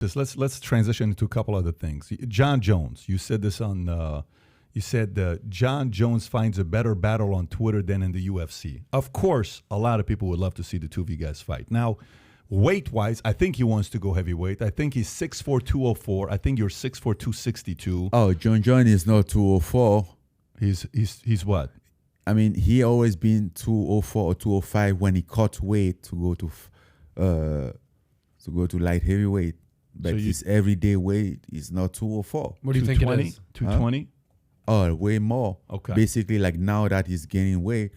Let's transition into a couple other things. Jon Jones, you said this on. You said Jon Jones finds a better battle on Twitter than in the UFC. Of course, a lot of people would love to see the two of you guys fight. Now, weight-wise, I think he wants to go heavyweight. I think he's 6'4", 204. I think you're 6'4", 262. Oh, Jon Jones is not 204. He's what? I mean, he always been 204 or 205 when he cut weight to go to light heavyweight. But his everyday weight is not 204. What do you think it is? 220? Oh, way more. Okay. Basically, like now that he's gaining weight,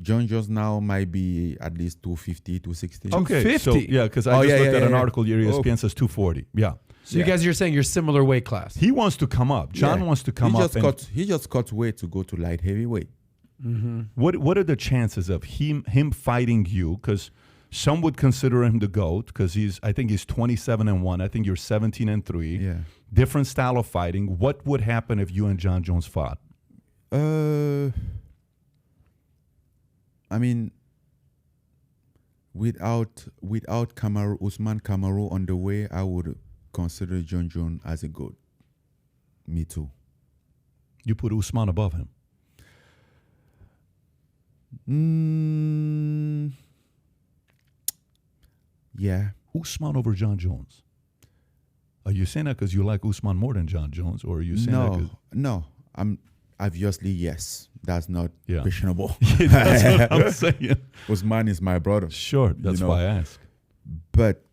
Jon Jones now might be at least 250, 260. Okay, 250? so yeah, because I just looked at an article here, ESPN says 240. Yeah. So you guys, you're saying you're similar weight class. He wants to come up. Jon wants to come up. He just cut weight to go to light heavyweight. Mm-hmm. What are the chances of him fighting you? Because some would consider him the GOAT because I think he's 27-1. I think you're 17-3. Yeah. Different style of fighting. What would happen if you and Jon Jones fought? I mean, without Usman Kamaru on the way, I would consider Jon Jones as a GOAT. Me too. You put Usman above him? Yeah. Usman over Jon Jones. Are you saying that because you like Usman more than Jon Jones, or are you saying that because... No, I'm obviously yes. That's not questionable. That's what I'm saying. Usman is my brother. Sure, that's why I ask. But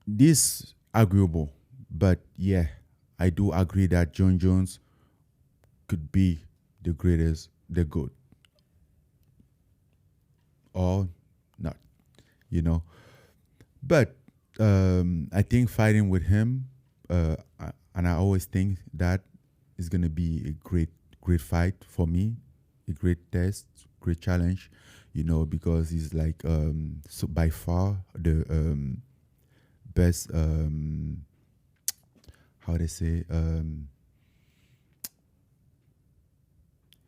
this arguable. But yeah, I do agree that Jon Jones could be the greatest, the GOAT, or not, But I think fighting with him, and I always think that is going to be a great fight for me, a great test, great challenge, because he's like so by far the best, how they say,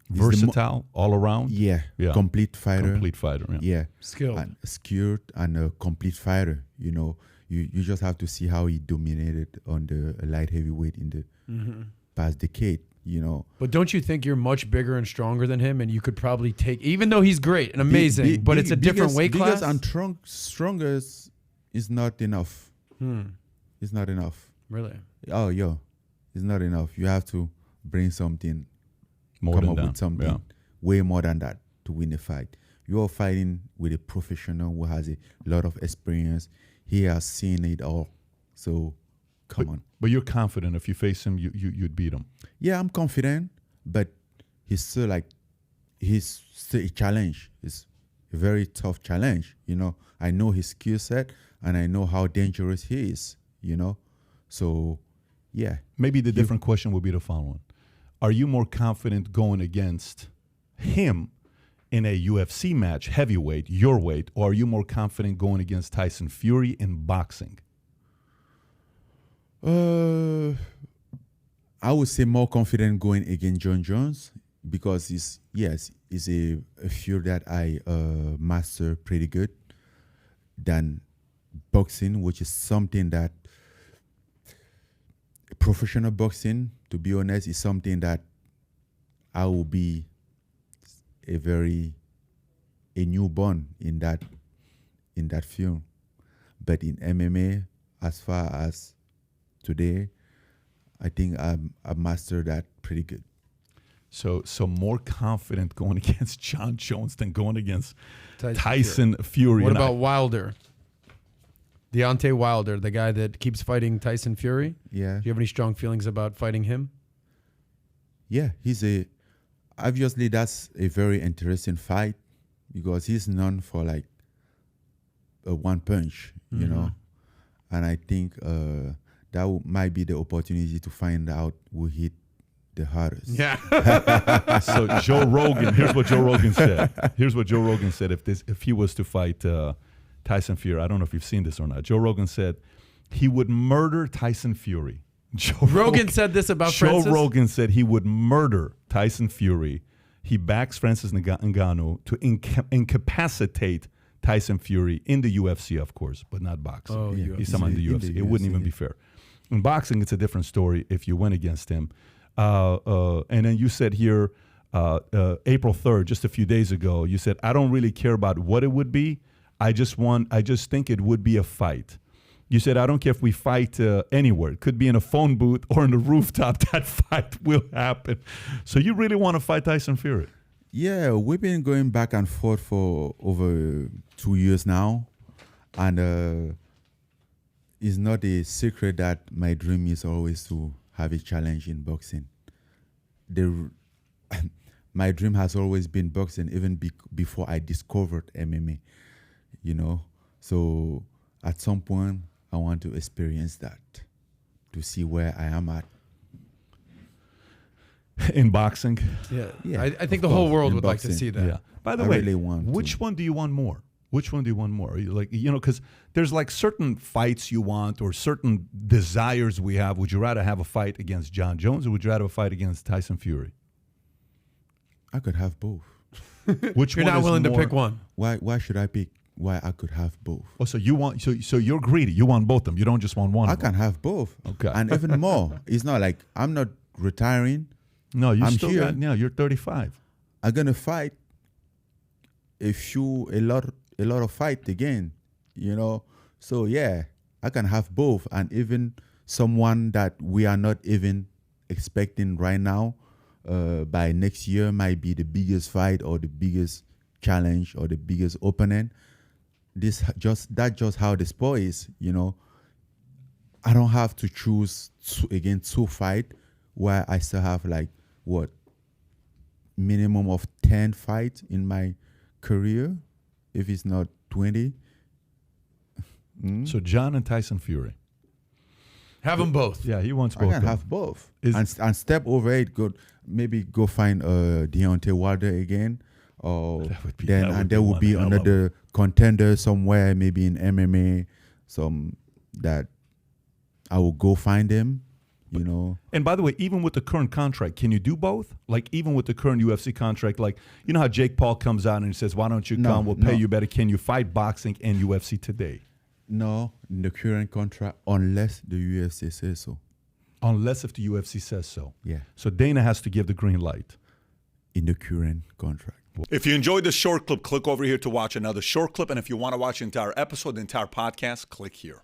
versatile, all around. Yeah, complete fighter. Yeah, skilled and a complete fighter. You just have to see how he dominated on the light heavyweight in the past decade. But don't you think you're much bigger and stronger than him, and you could probably take, even though he's great and amazing, but it's a different weight class? Biggest and strongest is not enough. It's not enough. Really? Oh, it's not enough. You have to bring something, with something way more than that to win a fight. You're fighting with a professional who has a lot of experience. He has seen it all. So, come on. But you're confident if you face him, you'd beat him? Yeah, I'm confident, but he's still a challenge. It's a very tough challenge, I know his skill set, and I know how dangerous he is, So, yeah. Maybe the different question would be the following. Are you more confident going against him in a UFC match, heavyweight, your weight, or are you more confident going against Tyson Fury in boxing? I would say more confident going against Jon Jones because it's a field that I master pretty good than boxing, which is something that professional boxing, to be honest, is something that I will be a newborn in that field. But in MMA, as far as today, I think I mastered that pretty good. So more confident going against Jon Jones than going against Tyson Fury. What about Wilder? Deontay Wilder, the guy that keeps fighting Tyson Fury? Yeah. Do you have any strong feelings about fighting him? Yeah, obviously that's a very interesting fight because he's known for like a one punch, And I think that might be the opportunity to find out who hit the hardest. Yeah. So Joe Rogan, here's what Joe Rogan said. If he was to fight Tyson Fury, I don't know if you've seen this or not. Joe Rogan said he would murder Tyson Fury. Rogan said this about Francis? Joe Rogan said he would murder Tyson Fury. He backs Francis Ngannou to incapacitate Tyson Fury in the UFC, of course, but not boxing. Oh, Yeah. He's someone in the In UFC. the It wouldn't UFC, even be fair. In boxing, it's a different story if you win against him. And then you said here, April 3rd, just a few days ago, you said, I don't really care about what it would be. I just think it would be a fight. You said, I don't care if we fight anywhere. It could be in a phone booth or in the rooftop. That fight will happen. So you really want to fight Tyson Fury? Yeah, we've been going back and forth for over 2 years now. And it's not a secret that my dream is always to have a challenge in boxing. My dream has always been boxing, even before I discovered MMA, you know. So at some point, I want to experience that, to see where I am at. In boxing? Yeah. I think of the whole course, world in would like to boxing. see that. Yeah. By the I way, really want which to. one do you want more? Which one do you want more? Are you like, because there's like certain fights you want or certain desires we have. Would you rather have a fight against Jon Jones or would you rather have a fight against Tyson Fury? I could have both. Which You're one not is willing to more- pick one. Why should I pick? Why I could have both? Oh, so you want so you're greedy. You want both of them. You don't just want one. I of them. can have both. Okay. And even more. It's not like I'm not retiring. No, you I'm still here. got. Yeah, you're 35. I'm gonna fight a lot of fight again, you know. So yeah, I can have both, and even someone that we are not even expecting right now, by next year might be the biggest fight or the biggest challenge or the biggest opponent. That's just how the sport is, you know. I don't have to choose two fight where I still have like what minimum of 10 fights in my career, if it's not 20. So John and Tyson Fury. Have them both. Yeah, he wants I both. can of them. have both. Is- And step over it, maybe go find Deontay Wilder again, or That would be- then that would and be there will one be hell of another contender somewhere, maybe in MMA, some that I will go find him, you know. And by the way, even with the current contract, can you do both? Like even with the current UFC contract, like you know how Jake Paul comes out and he says, "Why don't you No, come? We'll pay no. you better." Can you fight boxing and UFC today? No, in the current contract, unless the UFC says so. Unless if the UFC says so. Yeah, So Dana has to give the green light. in the current contract. If you enjoyed this short clip, click over here to watch another short clip. And if you want to watch the entire episode, the entire podcast, click here.